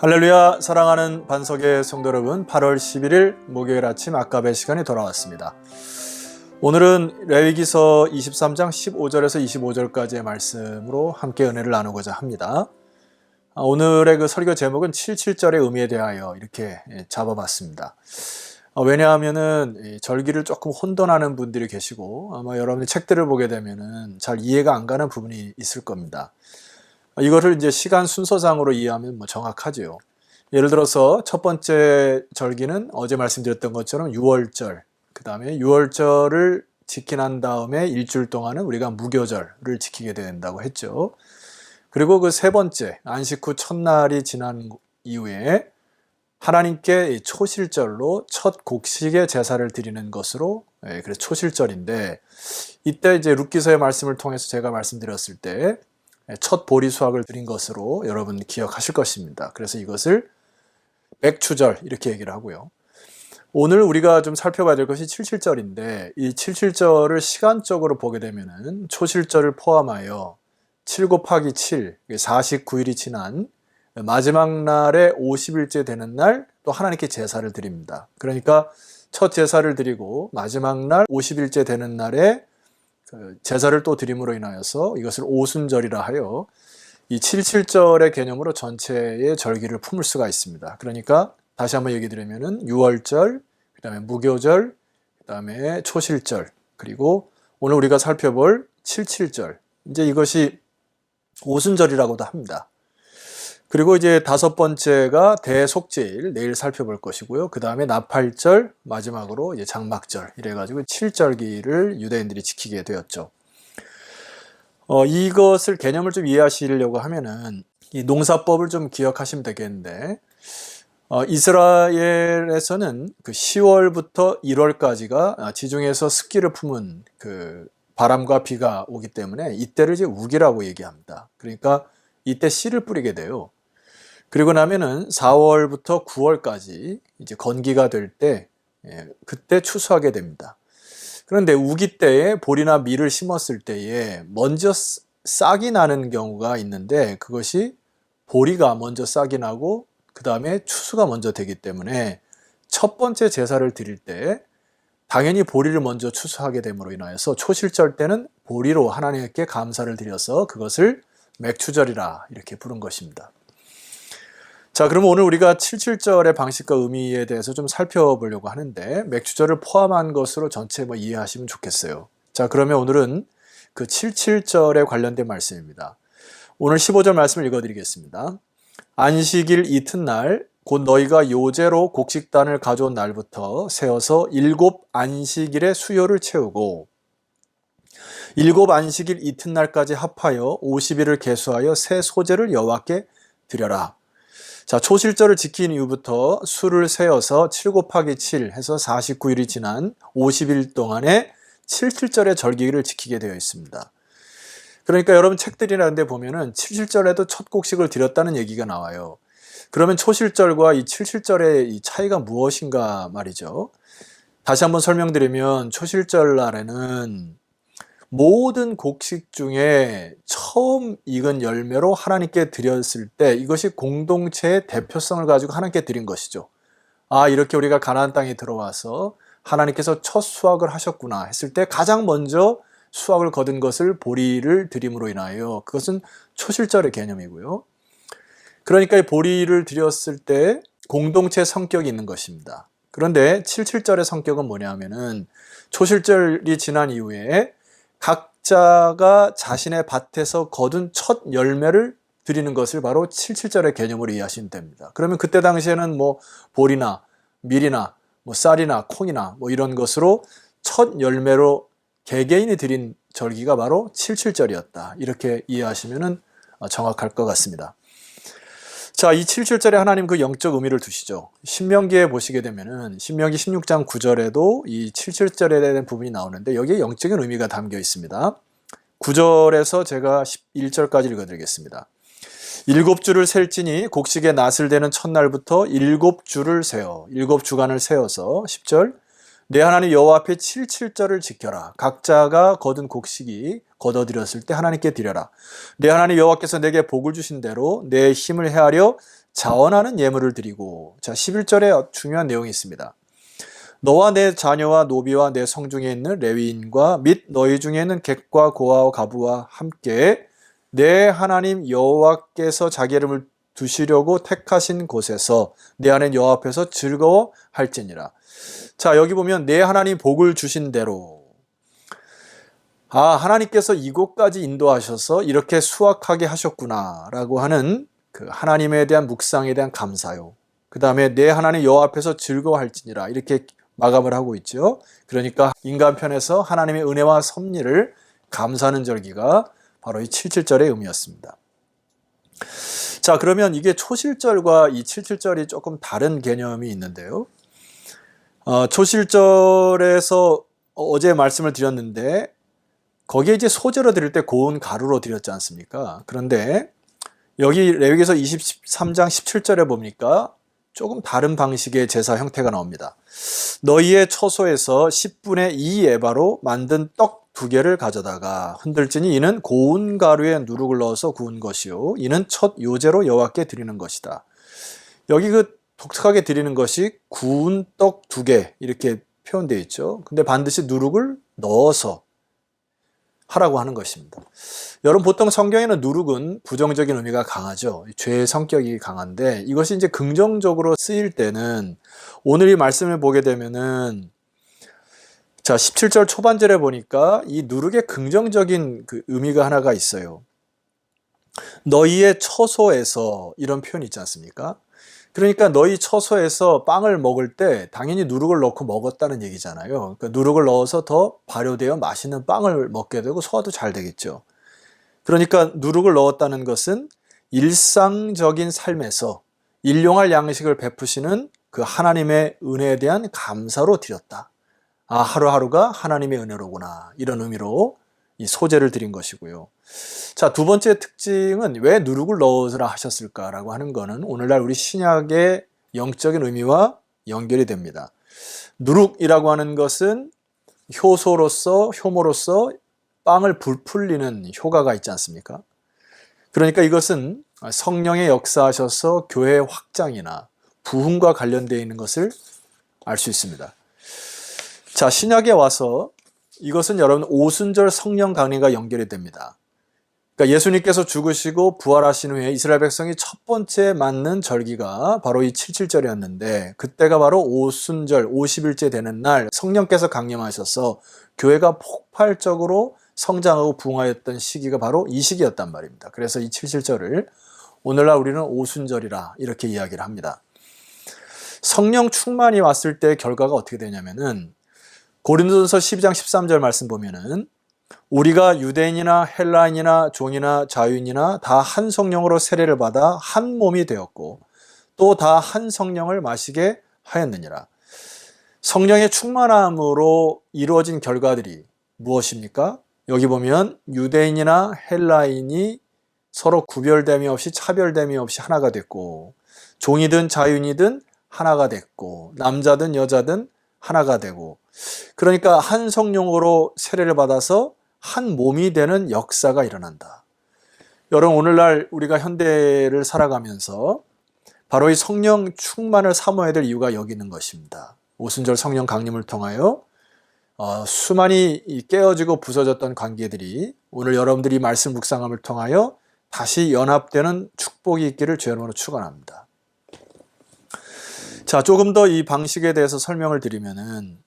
할렐루야. 사랑하는 반석의 성도 여러분, 8월 11일 목요일 아침 아까베 시간이 돌아왔습니다. 오늘은 레위기서 23장 15절에서 25절까지의 말씀으로 함께 은혜를 나누고자 합니다. 오늘의 그 설교 제목은 77절의 의미에 대하여 이렇게 잡아봤습니다. 왜냐하면은 절기를 조금 혼돈하는 분들이 계시고 아마 여러분이 책들을 보게 되면은 잘 이해가 안 가는 부분이 있을 겁니다. 이거를 이제 시간 순서상으로 이해하면 정확하죠. 예를 들어서 첫 번째 절기는 어제 말씀드렸던 것처럼 유월절, 그 다음에 유월절을 지키난 다음에 일주일 동안은 우리가 무교절을 지키게 된다고 했죠. 그리고 그 세 번째, 안식 후 첫날이 지난 이후에 하나님께 초실절로 첫 곡식의 제사를 드리는 것으로, 그래서 초실절인데, 이때 이제 룻기서의 말씀을 통해서 제가 말씀드렸을 때 첫 보리 수확을 드린 것으로 여러분 기억하실 것입니다. 그래서 이것을 맥추절 이렇게 얘기를 하고요. 오늘 우리가 좀 살펴봐야 될 것이 77절인데 이 77절을 시간적으로 보게 되면은 초실절을 포함하여 7 곱하기 7, 49일이 지난 마지막 날에 50일째 되는 날 또 하나님께 제사를 드립니다. 그러니까 첫 제사를 드리고 마지막 날 50일째 되는 날에 제사를 또 드림으로 인하여서 이것을 오순절이라 하여 이 77절의 개념으로 전체의 절기를 품을 수가 있습니다. 그러니까 다시 한번 얘기 드리면은 유월절, 그 다음에 무교절, 그 다음에 초실절, 그리고 오늘 우리가 살펴볼 77절, 이제 이것이 오순절이라고도 합니다. 그리고 이제 다섯 번째가 대속죄일, 내일 살펴볼 것이고요. 그 다음에 나팔절, 마지막으로 이제 장막절, 이래가지고 7절기를 유대인들이 지키게 되었죠. 이것을 개념을 좀 이해하시려고 하면은 이 농사법을 좀 기억하시면 되겠는데, 이스라엘에서는 그 10월부터 1월까지가 지중해에서 습기를 품은 그 바람과 비가 오기 때문에 이때를 이제 우기라고 얘기합니다. 그러니까 이때 씨를 뿌리게 돼요. 그리고 나면은 4월부터 9월까지 이제 건기가 될 때, 그때 추수하게 됩니다. 그런데 우기 때에 보리나 밀을 심었을 때에 먼저 싹이 나는 경우가 있는데 그것이 보리가 먼저 싹이 나고 그 다음에 추수가 먼저 되기 때문에 첫 번째 제사를 드릴 때 당연히 보리를 먼저 추수하게 됨으로 인하여서 초실절 때는 보리로 하나님께 감사를 드려서 그것을 맥추절이라 이렇게 부른 것입니다. 자, 그럼 오늘 우리가 77절의 방식과 의미에 대해서 좀 살펴보려고 하는데 맥추절을 포함한 것으로 전체 이해하시면 좋겠어요. 자, 그러면 오늘은 그 77절에 관련된 말씀입니다. 오늘 15절 말씀을 읽어드리겠습니다. 안식일 이튿날 곧 너희가 요제로 곡식단을 가져온 날부터 세어서 7 안식일의 수요를 채우고 7 안식일 이튿날까지 합하여 50일을 계수하여 새 소제를 여호와께 드려라. 자, 초실절을 지킨 이후부터 수를 세어서 7 곱하기 7 해서 49일이 지난 50일 동안에 77절의 절기를 지키게 되어 있습니다. 그러니까 여러분 책들이나 데 보면은 77절에도 첫 곡식을 드렸다는 얘기가 나와요. 그러면 초실절과 이 77절의 이 차이가 무엇인가 말이죠. 다시 한번 설명드리면 초실절 날에는 모든 곡식 중에 처음 익은 열매로 하나님께 드렸을 때 이것이 공동체의 대표성을 가지고 하나님께 드린 것이죠. 아, 이렇게 우리가 가나안 땅에 들어와서 하나님께서 첫 수확을 하셨구나 했을 때 가장 먼저 수확을 거둔 것을 보리를 드림으로 인하여 그것은 초실절의 개념이고요. 그러니까 이 보리를 드렸을 때 공동체 성격이 있는 것입니다. 그런데 77절의 성격은 뭐냐 하면은 초실절이 지난 이후에 각자가 자신의 밭에서 거둔 첫 열매를 드리는 것을 바로 77절의 개념으로 이해하시면 됩니다. 그러면 그때 당시에는 보리나 밀이나 쌀이나 콩이나 이런 것으로 첫 열매로 개개인이 드린 절기가 바로 77절이었다. 이렇게 이해하시면 정확할 것 같습니다. 자, 이 77절에 하나님 그 영적 의미를 두시죠. 신명기에 보시게 되면은 신명기 16장 9절에도 이 77절에 대한 부분이 나오는데 여기에 영적인 의미가 담겨 있습니다. 9절에서 제가 11절까지 읽어드리겠습니다. 7주를 셀지니 곡식의 낫을 되는 첫날부터 7주를 세어 7주간을 세어서 10절 내 하나님 여호와 앞에 77절을 지켜라. 각자가 거둔 곡식이 거둬들였을 때 하나님께 드려라. 내 하나님 여호와께서 내게 복을 주신 대로 내 힘을 헤아려 자원하는 예물을 드리고, 자 11절에 중요한 내용이 있습니다. 너와 내 자녀와 노비와 내 성중에 있는 레위인과 및 너희 중에 있는 객과 고아와 가부와 함께 내 하나님 여호와께서 자기 이름을 두시려고 택하신 곳에서 내 하나님 여호와 앞에서 즐거워할지니라. 자 여기 보면 내 하나님 복을 주신 대로, 하나님께서 이곳까지 인도하셔서 이렇게 수확하게 하셨구나 라고 하는 그 하나님에 대한 묵상에 대한 감사요. 그 다음에 내 하나님 여호와 앞에서 즐거워할지니라, 이렇게 마감을 하고 있죠. 그러니까 인간 편에서 하나님의 은혜와 섭리를 감사하는 절기가 바로 이 77절의 의미였습니다. 자 그러면 이게 초실절과 이 77절이 조금 다른 개념이 있는데요. 초실절에서 어제 말씀을 드렸는데 거기에 이제 소재로 드릴 때 고운 가루로 드렸지 않습니까? 그런데 여기 레위기서 23장 17절에 보니까 조금 다른 방식의 제사 형태가 나옵니다. 너희의 처소에서 10분의 2 에바로 만든 떡 2개를 가져다가 흔들지니 이는 고운 가루에 누룩을 넣어서 구운 것이요 이는 첫 요제로 여호와께 드리는 것이다. 여기 그 독특하게 드리는 것이 구운 떡 2개 이렇게 표현되어 있죠. 근데 반드시 누룩을 넣어서 하라고 하는 것입니다. 여러분 보통 성경에는 누룩은 부정적인 의미가 강하죠. 죄의 성격이 강한데 이것이 이제 긍정적으로 쓰일 때는 오늘 이 말씀을 보게 되면은 자 17절 초반절에 보니까 이 누룩의 긍정적인 그 의미가 하나가 있어요. 너희의 처소에서 이런 표현이 있지 않습니까? 그러니까 너희 처소에서 빵을 먹을 때 당연히 누룩을 넣고 먹었다는 얘기잖아요. 그러니까 누룩을 넣어서 더 발효되어 맛있는 빵을 먹게 되고 소화도 잘 되겠죠. 그러니까 누룩을 넣었다는 것은 일상적인 삶에서 일용할 양식을 베푸시는 그 하나님의 은혜에 대한 감사로 드렸다. 하루하루가 하나님의 은혜로구나. 이런 의미로 이 소재를 드린 것이고요. 자, 두 번째 특징은 왜 누룩을 넣으라 하셨을까라고 하는 것은 오늘날 우리 신약의 영적인 의미와 연결이 됩니다. 누룩이라고 하는 것은 효모로서 빵을 부풀리는 효과가 있지 않습니까? 그러니까 이것은 성령의 역사하셔서 교회 확장이나 부흥과 관련되어 있는 것을 알 수 있습니다. 자, 신약에 와서 이것은 여러분 오순절 성령 강림과 연결이 됩니다. 그러니까 예수님께서 죽으시고 부활하신 후에 이스라엘 백성이 첫 번째 맞는 절기가 바로 이 77절이었는데 그때가 바로 오순절 50일째 되는 날 성령께서 강림하셔서 교회가 폭발적으로 성장하고 부흥하였던 시기가 바로 이 시기였단 말입니다. 그래서 이 77절을 오늘날 우리는 오순절이라 이렇게 이야기를 합니다. 성령 충만이 왔을 때 결과가 어떻게 되냐면은 고린도전서 12장 13절 말씀 보면은 우리가 유대인이나 헬라인이나 종이나 자유인이나 다 한 성령으로 세례를 받아 한 몸이 되었고 또 다 한 성령을 마시게 하였느니라. 성령의 충만함으로 이루어진 결과들이 무엇입니까? 여기 보면 유대인이나 헬라인이 서로 구별됨이 없이 차별됨이 없이 하나가 됐고 종이든 자유인이든 하나가 됐고 남자든 여자든 하나가 되고 그러니까 한 성령으로 세례를 받아서 한 몸이 되는 역사가 일어난다. 여러분 오늘날 우리가 현대를 살아가면서 바로 이 성령 충만을 사모해야 될 이유가 여기 있는 것입니다. 오순절 성령 강림을 통하여 수많이 깨어지고 부서졌던 관계들이 오늘 여러분들이 말씀 묵상함을 통하여 다시 연합되는 축복이 있기를 주의 이름으로 축원합니다. 자, 조금 더 이 방식에 대해서 설명을 드리면은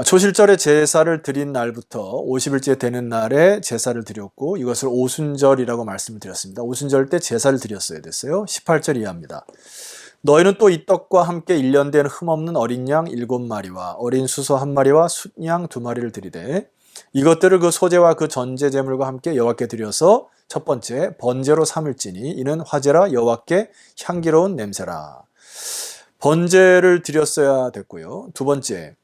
초실절에 제사를 드린 날부터 50일째 되는 날에 제사를 드렸고 이것을 오순절이라고 말씀을 드렸습니다. 오순절 때 제사를 드렸어야 됐어요. 18절 이하입니다. 너희는 또 이 떡과 함께 1년 된 흠없는 어린 양 7마리와 어린 수소 1마리와 숫양 2마리를 드리되 이것들을 그 소제와 그 전제 제물과 함께 여호와께 드려서 첫 번째 번제로 삼을지니 이는 화제라 여호와께 향기로운 냄새라. 번제를 드렸어야 됐고요. 두 번째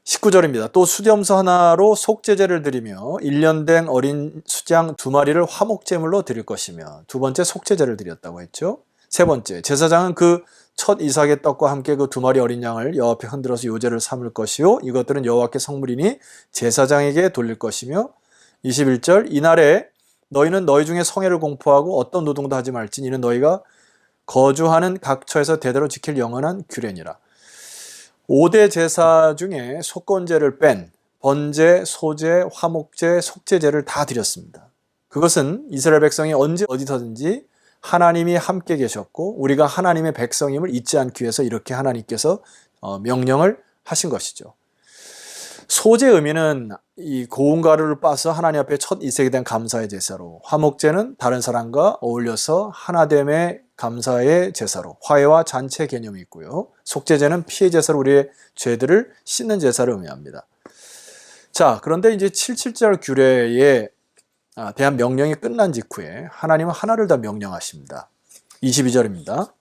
19절입니다. 또 수염소 하나로 속죄제를 드리며 1년 된 어린 수장 2마리를 화목제물로 드릴 것이며 두 번째 속죄제를 드렸다고 했죠. 세 번째 제사장은 그 첫 이삭의 떡과 함께 그 2마리 어린 양을 여호와 앞에 흔들어서 요제를 삼을 것이요 이것들은 여호와께 성물이니 제사장에게 돌릴 것이며 21절 이날에 너희는 너희 중에 성회를 공포하고 어떤 노동도 하지 말지니 이는 너희가 거주하는 각 처에서 대대로 지킬 영원한 규례니라. 5대 제사 중에 속건제를 뺀 번제, 소제, 화목제, 속제제를 다 드렸습니다. 그것은 이스라엘 백성이 언제 어디서든지 하나님이 함께 계셨고 우리가 하나님의 백성임을 잊지 않기 위해서 이렇게 하나님께서 명령을 하신 것이죠. 소제 의미는 이 고운 가루를 빻아서 하나님 앞에 첫 이색에 대한 감사의 제사로, 화목제는 다른 사람과 어울려서 하나됨의 감사의 제사로, 화해와 잔치 개념이 있고요. 속제제는 피해 제사로 우리의 죄들을 씻는 제사를 의미합니다. 자, 그런데 이제 77절 규례에 대한 명령이 끝난 직후에 하나님은 하나를 더 명령하십니다. 22절입니다.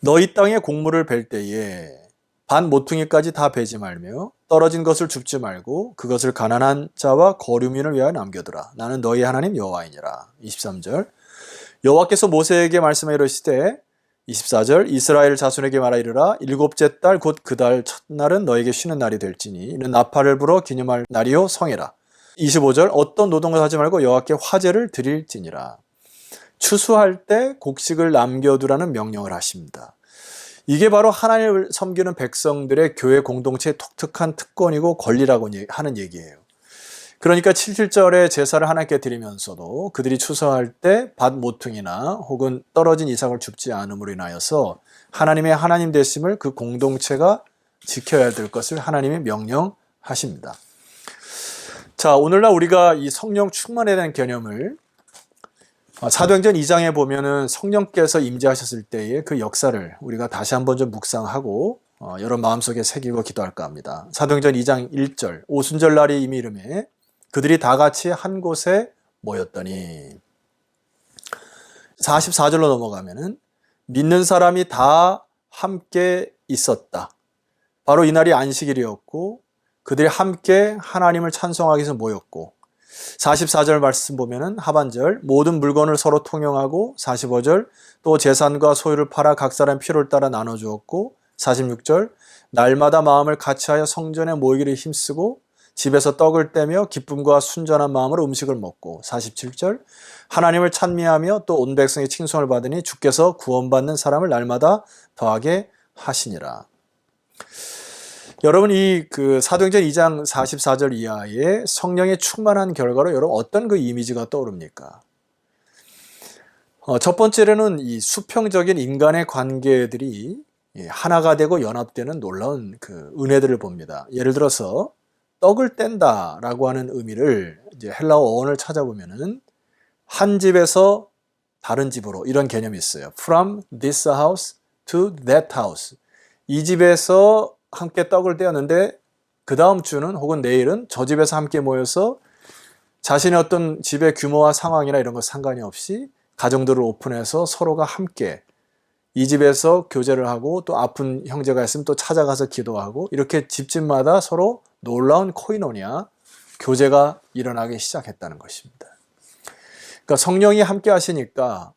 너희 땅에 곡물을 벨 때에 반 모퉁이까지 다 베지 말며 떨어진 것을 줍지 말고 그것을 가난한 자와 거류민을 위하여 남겨두라. 나는 너희 하나님 여호와이니라. 23절 여호와께서 모세에게 말씀하여 이르시되 24절 이스라엘 자손에게 말하 이르라 일곱째 달 곧 그 달 첫날은 너에게 쉬는 날이 될지니 이는 나팔을 불어 기념할 날이요 성이라. 25절 어떤 노동을 하지 말고 여호와께 화제를 드릴지니라. 추수할 때 곡식을 남겨두라는 명령을 하십니다. 이게 바로 하나님을 섬기는 백성들의 교회 공동체의 독특한 특권이고 권리라고 하는 얘기예요. 그러니까 77절에 제사를 하나님께 드리면서도 그들이 추수할 때 밭 모퉁이나 혹은 떨어진 이삭을 줍지 않음으로 인하여서 하나님의 하나님 되심을 그 공동체가 지켜야 될 것을 하나님이 명령하십니다. 자, 오늘날 우리가 이 성령 충만에 대한 개념을 사도행전 2장에 보면은 성령께서 임재하셨을 때의 그 역사를 우리가 다시 한번 좀 묵상하고 여러분 마음속에 새기고 기도할까 합니다. 사도행전 2장 1절 오순절 날이 이미 이르매 그들이 다 같이 한 곳에 모였더니 44절로 넘어가면은 믿는 사람이 다 함께 있었다. 바로 이날이 안식일이었고 그들이 함께 하나님을 찬송하기 위해서 모였고 44절 말씀 보면은 하반절 모든 물건을 서로 통용하고 45절 또 재산과 소유를 팔아 각 사람 필요를 따라 나눠주었고 46절 날마다 마음을 같이하여 성전에 모이기를 힘쓰고 집에서 떡을 떼며 기쁨과 순전한 마음으로 음식을 먹고 47절 하나님을 찬미하며 또 온 백성의 칭송을 받으니 주께서 구원받는 사람을 날마다 더하게 하시니라. 여러분 이 사도행전 2장 44절 이하의 성령의 충만한 결과로 여러분 어떤 그 이미지가 떠오릅니까? 첫 번째로는 이 수평적인 인간의 관계들이 하나가 되고 연합되는 놀라운 그 은혜들을 봅니다. 예를 들어서 떡을 뗀다라고 하는 의미를 이제 헬라어 어원을 찾아보면은 한 집에서 다른 집으로 이런 개념이 있어요. From this house to that house. 이 집에서 함께 떡을 떼었는데 그 다음 주는 혹은 내일은 저 집에서 함께 모여서 자신의 어떤 집의 규모와 상황이나 이런 것 상관이 없이 가정들을 오픈해서 서로가 함께 이 집에서 교제를 하고 또 아픈 형제가 있으면 또 찾아가서 기도하고 이렇게 집집마다 서로 놀라운 코이노니아 교제가 일어나기 시작했다는 것입니다. 그러니까 성령이 함께 하시니까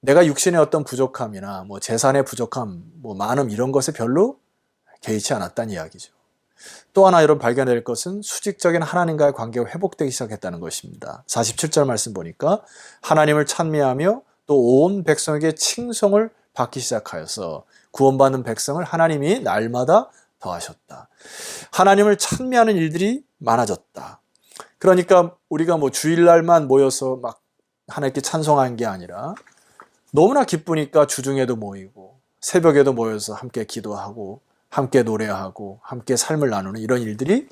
내가 육신의 어떤 부족함이나 뭐 재산의 부족함, 뭐 많음 이런 것에 별로 개의치 않았다는 이야기죠. 또 하나 여러분 발견될 것은 수직적인 하나님과의 관계가 회복되기 시작했다는 것입니다. 47절 말씀 보니까 하나님을 찬미하며 또 온 백성에게 칭송을 받기 시작하여서 구원받는 백성을 하나님이 날마다 더하셨다. 하나님을 찬미하는 일들이 많아졌다. 그러니까 우리가 뭐 주일날만 모여서 막 하나님께 찬송한 게 아니라 너무나 기쁘니까 주중에도 모이고 새벽에도 모여서 함께 기도하고 함께 노래하고 함께 삶을 나누는 이런 일들이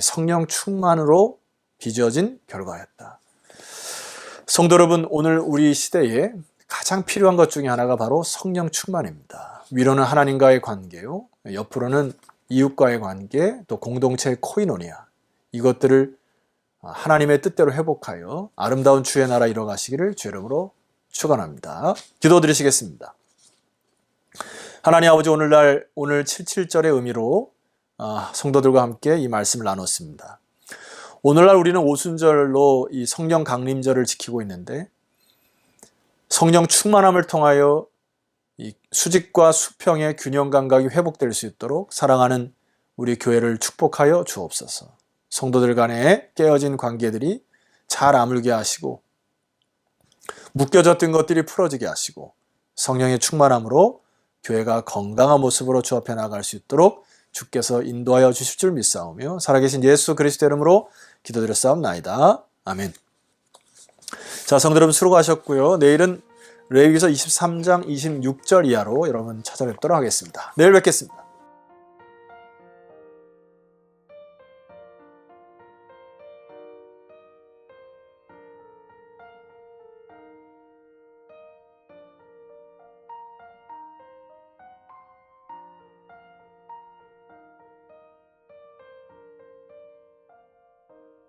성령 충만으로 빚어진 결과였다. 성도 여러분, 오늘 우리 시대에 가장 필요한 것 중에 하나가 바로 성령 충만입니다. 위로는 하나님과의 관계요, 옆으로는 이웃과의 관계, 또 공동체의 코이노니아, 이것들을 하나님의 뜻대로 회복하여 아름다운 주의 나라 이뤄가시기를 주 이름으로 축원합니다. 기도드리시겠습니다. 하나님 아버지, 오늘 77절의 의미로 성도들과 함께 이 말씀을 나눴습니다. 오늘날 우리는 오순절로 이 성령 강림절을 지키고 있는데 성령 충만함을 통하여 이 수직과 수평의 균형 감각이 회복될 수 있도록 사랑하는 우리 교회를 축복하여 주옵소서. 성도들 간에 깨어진 관계들이 잘 아물게 하시고 묶여졌던 것들이 풀어지게 하시고 성령의 충만함으로 교회가 건강한 모습으로 주 앞에 나아갈 수 있도록 주께서 인도하여 주실 줄 믿사오며 살아계신 예수 그리스도 이름으로 기도드렸사옵나이다. 아멘. 자, 성도 여러분 수고하셨고요. 내일은 레위기서 23장 26절 이하로 여러분 찾아뵙도록 하겠습니다. 내일 뵙겠습니다.